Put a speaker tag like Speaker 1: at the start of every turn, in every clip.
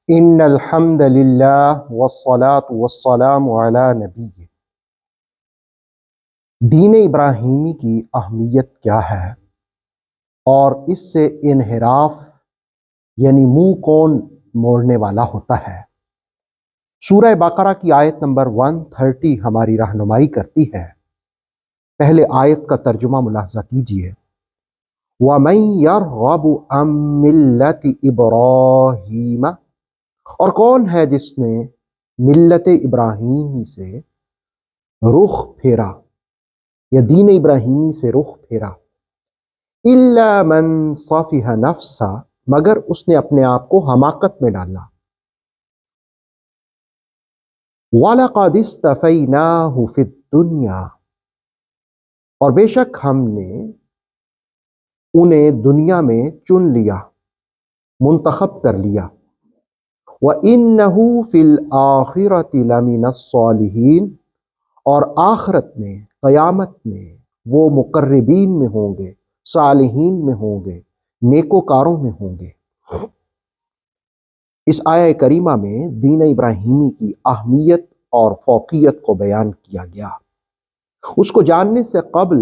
Speaker 1: ان الحمد للہ والصلاة والسلام علی نبی۔ دین ابراہیمی کی اہمیت کیا ہے اور اس سے انحراف یعنی منہ کون موڑنے والا ہوتا ہے؟ سورہ بقرہ کی آیت نمبر 130 ہماری رہنمائی کرتی ہے۔ پہلے آیت کا ترجمہ ملاحظہ کیجئے۔ وَمَن يَرْغَبُ عَن مِّلَّةِ إِبْرَاهِيمَ، اور کون ہے جس نے ملت ابراہیمی سے رخ پھیرا یا دین ابراہیمی سے رخ پھیرا، اِلَّا مَن صَفِحَ نَفْسَهُ، مگر اس نے اپنے آپ کو حماقت میں ڈالا۔ وَلَقَدِ اصْطَفَيْنَاهُ فِي الدُّنْيَا، اور بے شک ہم نے انہیں دنیا میں چن لیا، منتخب کر لیا۔ وَإِنَّهُ فِي الْآخِرَةِ لَمِنَ الصَّالِحِينَ، اور آخرت میں، قیامت میں وہ مقربین میں ہوں گے، صالحین میں ہوں گے، نیکوکاروں میں ہوں گے۔ اس آیہ کریمہ میں دین ابراہیمی کی اہمیت اور فوقیت کو بیان کیا گیا۔ اس کو جاننے سے قبل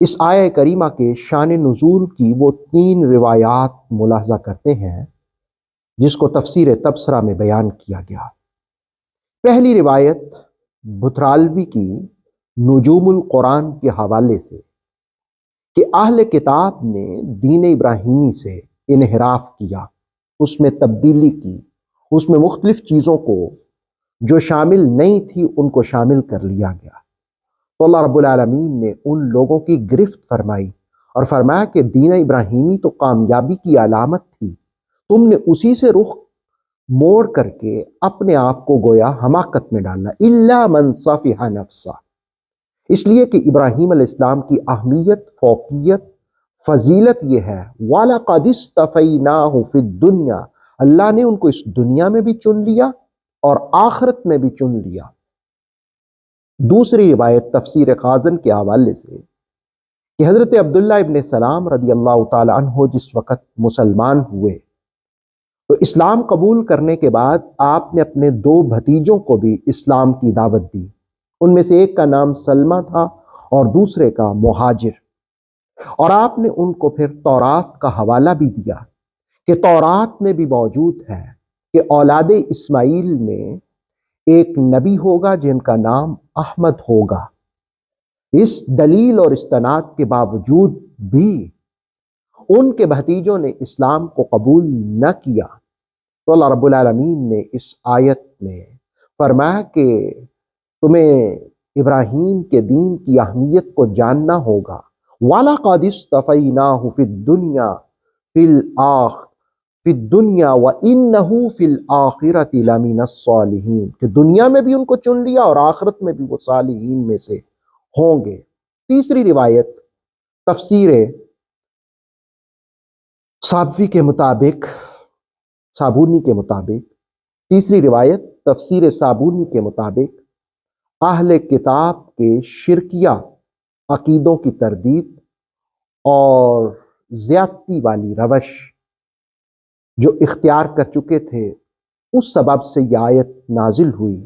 Speaker 1: اس آیہ کریمہ کے شان نزول کی وہ 3 روایات ملاحظہ کرتے ہیں جس کو تفسیر تبصرہ میں بیان کیا گیا۔ پہلی روایت بھترالوی کی نجوم القرآن کے حوالے سے کہ اہل کتاب نے دین ابراہیمی سے انحراف کیا، اس میں تبدیلی کی، اس میں مختلف چیزوں کو جو شامل نہیں تھی ان کو شامل کر لیا گیا۔ تو اللہ رب العالمین نے ان لوگوں کی گرفت فرمائی اور فرمایا کہ دین ابراہیمی تو کامیابی کی علامت تھی، تم نے اسی سے رخ موڑ کر کے اپنے آپ کو گویا حماقت میں ڈالنا۔ اِلَّا مَن صَفِحَ نَفْسَهُ، اس لیے کہ ابراہیم علیہ السلام کی اہمیت، فوقیت، فضیلت یہ ہے وَلَقَدِ اصْطَفَيْنَاهُ فِي الدُّنْيَا، اللہ نے ان کو اس دنیا میں بھی چن لیا اور آخرت میں بھی چن لیا۔ دوسری روایت تفسیر خازن کے حوالے سے کہ حضرت عبداللہ ابن سلام رضی اللہ تعالی عنہ جس وقت مسلمان ہوئے تو اسلام قبول کرنے کے بعد آپ نے اپنے 2 بھتیجوں کو بھی اسلام کی دعوت دی۔ ان میں سے ایک کا نام سلمہ تھا اور دوسرے کا مہاجر، اور آپ نے ان کو پھر تورات کا حوالہ بھی دیا کہ تورات میں بھی موجود ہے کہ اولاد اسماعیل میں ایک نبی ہوگا جن کا نام احمد ہوگا۔ اس دلیل اور استناد کے باوجود بھی ان کے بھتیجوں نے اسلام کو قبول نہ کیا، تو اللہ رب العالمین نے اس آیت میں فرمایا کہ تمہیں ابراہیم کے دین کی اہمیت کو جاننا ہوگا۔ وَلَقَدِ اصْطَفَيْنَاهُ فِي الدُّنْيَا فِي الدُّنْيَا وَإِنَّهُ فِي الْآخِرَةِ لَمِنَ الصَّالِحِينَ، کہ دنیا میں بھی ان کو چن لیا اور آخرت میں بھی وہ صالحین میں سے ہوں گے۔ تیسری روایت تفسیر صابونی کے مطابق تیسری روایت تفسیر صابونی کے مطابق اہل کتاب کے شرکیہ عقیدوں کی تردید اور زیادتی والی روش جو اختیار کر چکے تھے، اس سبب سے یہ آیت نازل ہوئی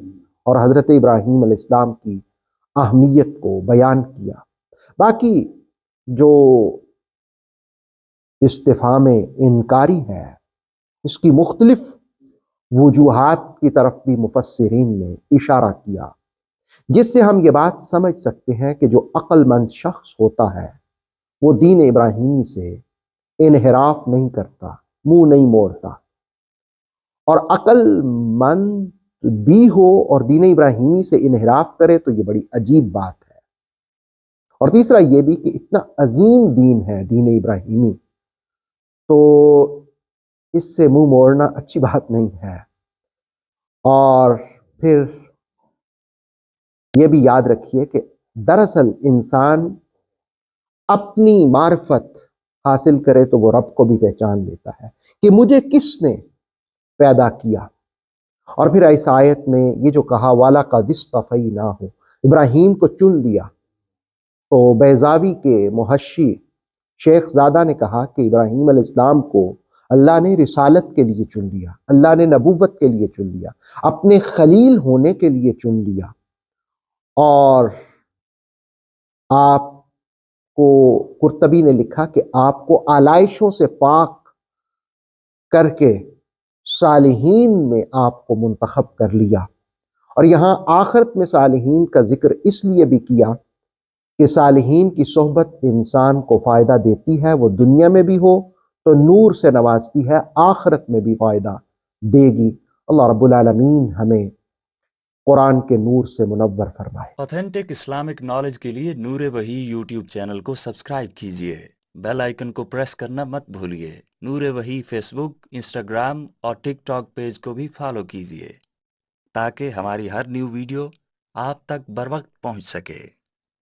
Speaker 1: اور حضرت ابراہیم علیہ السلام کی اہمیت کو بیان کیا۔ باقی جو استفہام انکاری ہے اس کی مختلف وجوہات کی طرف بھی مفسرین نے اشارہ کیا، جس سے ہم یہ بات سمجھ سکتے ہیں کہ جو عقل مند شخص ہوتا ہے وہ دین ابراہیمی سے انحراف نہیں کرتا، منہ نہیں موڑتا، اور عقل مند بھی ہو اور دین ابراہیمی سے انحراف کرے تو یہ بڑی عجیب بات ہے۔ اور تیسرا یہ بھی کہ اتنا عظیم دین ہے دین ابراہیمی، تو اس سے منہ موڑنا اچھی بات نہیں ہے۔ اور پھر یہ بھی یاد رکھیے کہ دراصل انسان اپنی معرفت حاصل کرے تو وہ رب کو بھی پہچان لیتا ہے کہ مجھے کس نے پیدا کیا۔ اور پھر اس آیت میں یہ جو کہا وَلَقَدِ اصْطَفَيْنَاهُ، ابراہیم کو چن لیا، تو بیضاوی کے محشی شیخ زادہ نے کہا کہ ابراہیم علیہ السلام کو اللہ نے رسالت کے لیے چن لیا، اللہ نے نبوت کے لیے چن لیا، اپنے خلیل ہونے کے لیے چن لیا، اور آپ کو قرطبی نے لکھا کہ آپ کو آلائشوں سے پاک کر کے صالحین میں آپ کو منتخب کر لیا۔ اور یہاں آخرت میں صالحین کا ذکر اس لیے بھی کیا کہ صالحین کی صحبت انسان کو فائدہ دیتی ہے، وہ دنیا میں بھی ہو تو نور سے نوازتی ہے، آخرت میں بھی فائدہ دے گی۔ اللہ رب العالمین ہمیں قرآن کے نور سے منور فرمائے۔
Speaker 2: آتھینٹک اسلامک نالج کے لیے نور وحی یوٹیوب چینل کو سبسکرائب کیجیے، بیل آئیکن کو پریس کرنا مت بھولیے۔ نور وحی فیس بک، انسٹاگرام اور ٹک ٹاک پیج کو بھی فالو کیجیے تاکہ ہماری ہر نیو ویڈیو آپ تک بر وقت پہنچ سکے۔